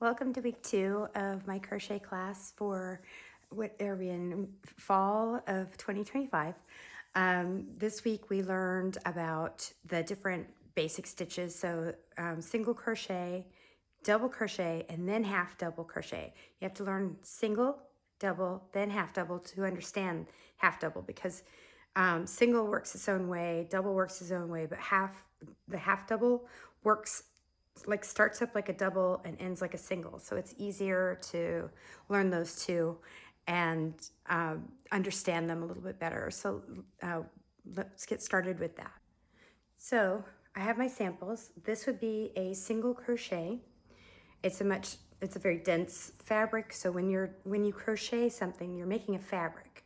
Welcome to week 2 of my crochet class for what are we in fall of 2025. This week we learned about the different basic stitches. So single crochet, double crochet, and then half double crochet. You have to learn single, double, then half double to understand half double, because single works its own way, double works its own way, but the half double works like starts up like a double and ends like a single. So it's easier to learn those two and understand them a little bit better. So let's get started with that. So I have my samples. This would be a single crochet. It's a very dense fabric. So when you crochet something, you're making a fabric.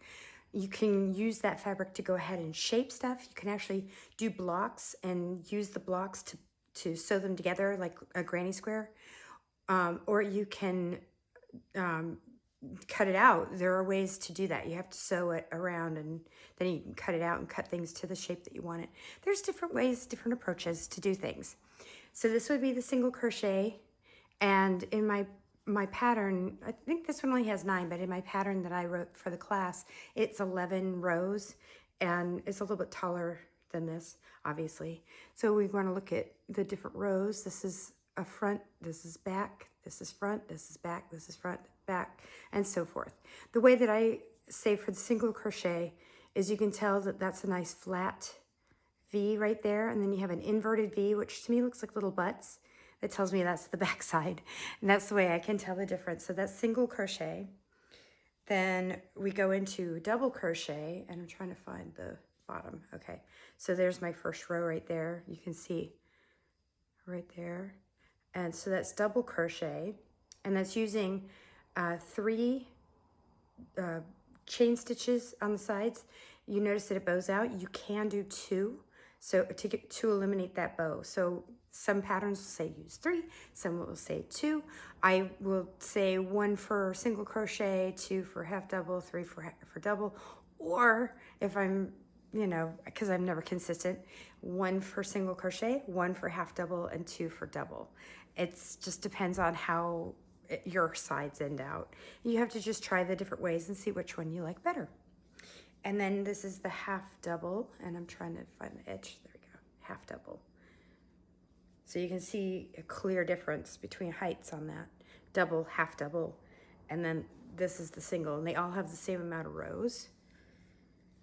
You can use that fabric to go ahead and shape stuff. You can actually do blocks and use the blocks to sew them together like a granny square. Or you can cut it out. There are ways to do that. You have to sew it around and then you can cut it out and cut things to the shape that you want it. There's different ways, different approaches to do things. So this would be the single crochet. And in my pattern, I think this one only has 9, but in my pattern that I wrote for the class, it's 11 rows and it's a little bit taller than this, obviously. So we want to look at the different rows. This is a front, this is back, this is front, this is back, this is front, back, and so forth. The way that I say for the single crochet is you can tell that that's a nice flat V right there, and then you have an inverted V, which to me looks like little butts. That tells me that's the back side, and that's the way I can tell the difference. So that's single crochet. Then we go into double crochet, and I'm trying to find the bottom. Okay, so there's my first row right there. You can see right there. And so that's double crochet, and that's using 3 chain stitches on the sides. You notice that it bows out. You can do 2, so to eliminate that bow. So some patterns will say use 3, some will say 2. I will say 1 for single crochet, 2 for half double, 3 for double, or if I'm, because I'm never consistent, 1 for single crochet, 1 for half double, and 2 for double. It just depends on how your sides end out. You have to just try the different ways and see which one you like better. And then this is the half double, and I'm trying to find the edge. There we go, half double. So you can see a clear difference between heights on that. Double, half double, and then this is the single, and they all have the same amount of rows.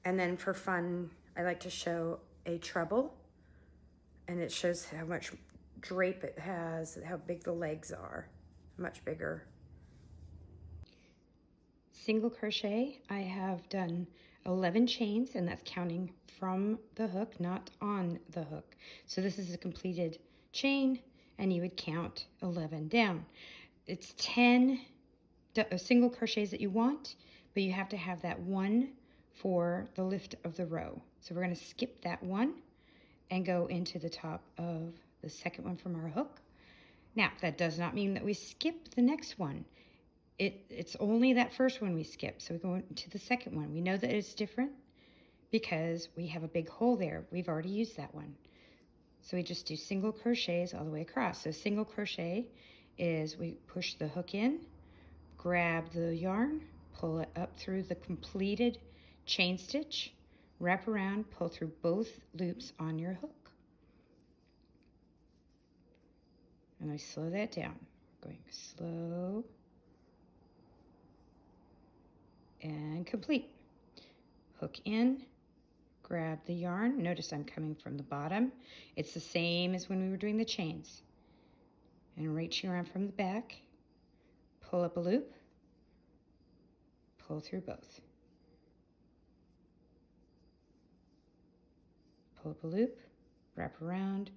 And then for fun, I like to show a treble, and it shows how much drape it has, how big the legs are, much bigger. Single crochet, I have done 11 chains, and that's counting from the hook, not on the hook. So this is a completed chain, and you would count 11 down. It's 10 single crochets that you want, but you have to have that 1 for the lift of the row. So we're going to skip that 1 and go into the top of the second one from our hook. Now, that does not mean that we skip the next one. It's only that first one we skip. So we go into the second one. We know that it's different because we have a big hole there. We've already used that one. So we just do single crochets all the way across. So single crochet is we push the hook in, grab the yarn, pull it up through the completed chain stitch, wrap around, pull through both loops on your hook. And I slow that down. Going slow and complete. Hook in, grab the yarn. Notice I'm coming from the bottom. It's the same as when we were doing the chains. And reach around from the back, pull up a loop, pull through both. Pull up a loop, wrap around,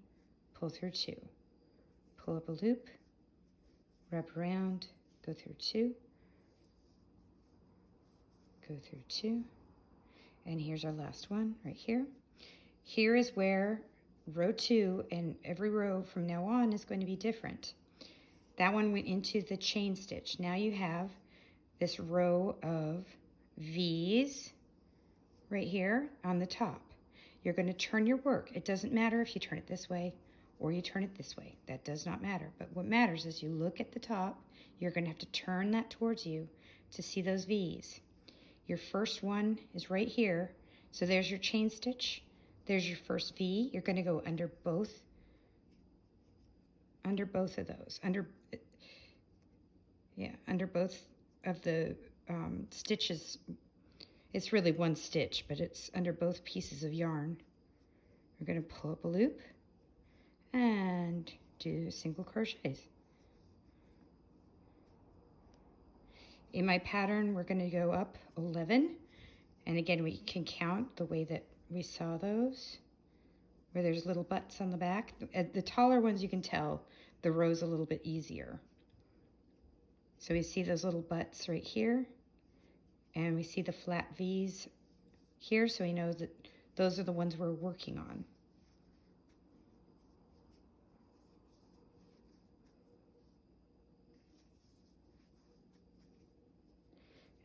pull through 2. Pull up a loop, wrap around, go through 2, go through 2, and here's our last one right here. Here is where row 2, and every row from now on is going to be different. That one went into the chain stitch. Now you have this row of V's right here on the top. You're going to turn your work. It doesn't matter if you turn it this way or you turn it this way. That does not matter. But what matters is you look at the top. You're going to have to turn that towards you to see those V's. Your first one is right here. So there's your chain stitch. There's your first V. You're going to go under both of those. Under both of the stitches. It's really one stitch, but it's under both pieces of yarn. We're going to pull up a loop and do single crochets. In my pattern, we're going to go up 11. And again, we can count the way that we saw those, where there's little butts on the back. The taller ones, you can tell the row's a little bit easier. So we see those little butts right here, and we see the flat V's here, so we know that those are the ones we're working on.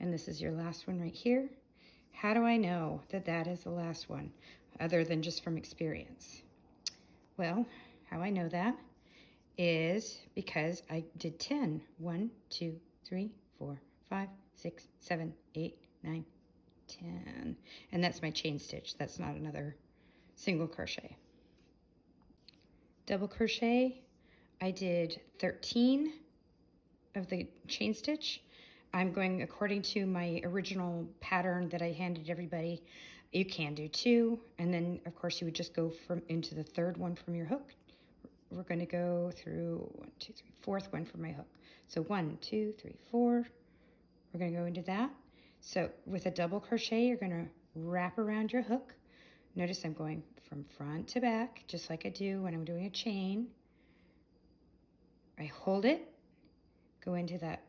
And this is your last one right here. How do I know that that is the last one, other than just from experience? Well, how I know that is because I did 10. 1, 2, 3, 4, 5, 6, 7, 8, 9, 10. And that's my chain stitch. That's not another single crochet. Double crochet, I did 13 of the chain stitch. I'm going according to my original pattern that I handed everybody. You can do 2, and then of course you would just go into the third one from your hook. We're going to go through 1, 2, 3, fourth one from my hook. So 1, 2, 3, 4. We're going to go into that. So with a double crochet, you're going to wrap around your hook. Notice I'm going from front to back, just like I do when I'm doing a chain. I hold it, go into that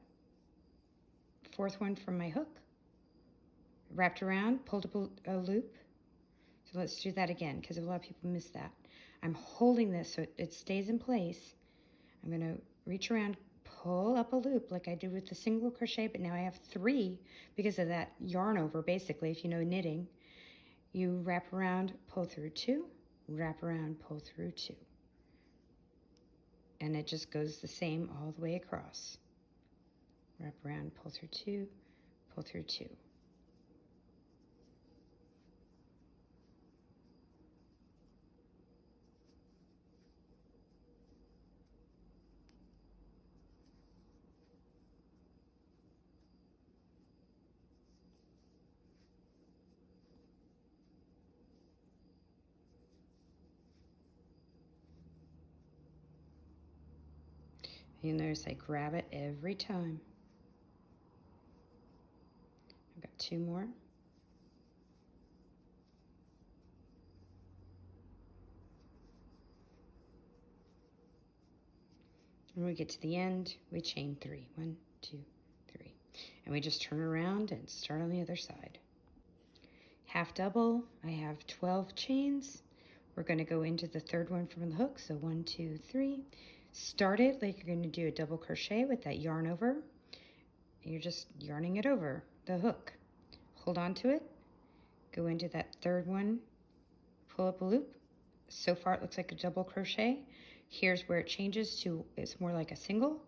fourth one from my hook, wrapped around, pulled up a loop. So let's do that again, because a lot of people miss that. I'm holding this so it stays in place. I'm going to reach around, pull up a loop like I did with the single crochet, but now I have 3 because of that yarn over. Basically, if you know knitting, you wrap around, pull through 2, wrap around, pull through 2. And it just goes the same all the way across. Wrap around, pull through 2, pull through 2. You notice I grab it every time. I've got 2 more. When we get to the end, we chain 3. 1, 2, 3. And we just turn around and start on the other side. Half double, I have 12 chains. We're going to go into the third one from the hook. So 1, 2, 3. Start it like you're going to do a double crochet with that yarn over. You're just yarning it over the hook. Hold on to it. Go into that third one. Pull up a loop. So far it looks like a double crochet. Here's where it changes to, it's more like a single.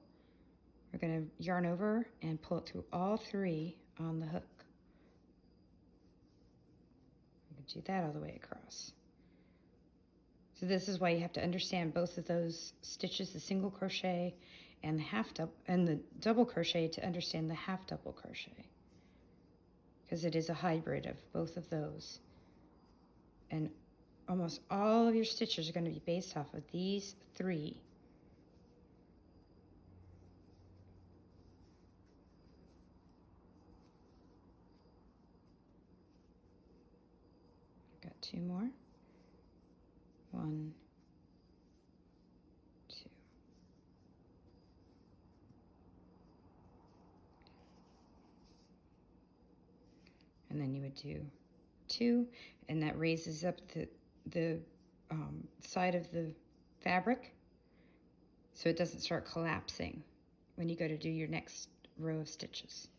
We're going to yarn over and pull it through all 3 on the hook. I'm going to do that all the way across. So this is why you have to understand both of those stitches, the single crochet and the double crochet, to understand the half double crochet, because it is a hybrid of both of those. And almost all of your stitches are going to be based off of these 3. Got 2 more. 1, 2. And then you would do 2, and that raises up the side of the fabric so it doesn't start collapsing when you go to do your next row of stitches.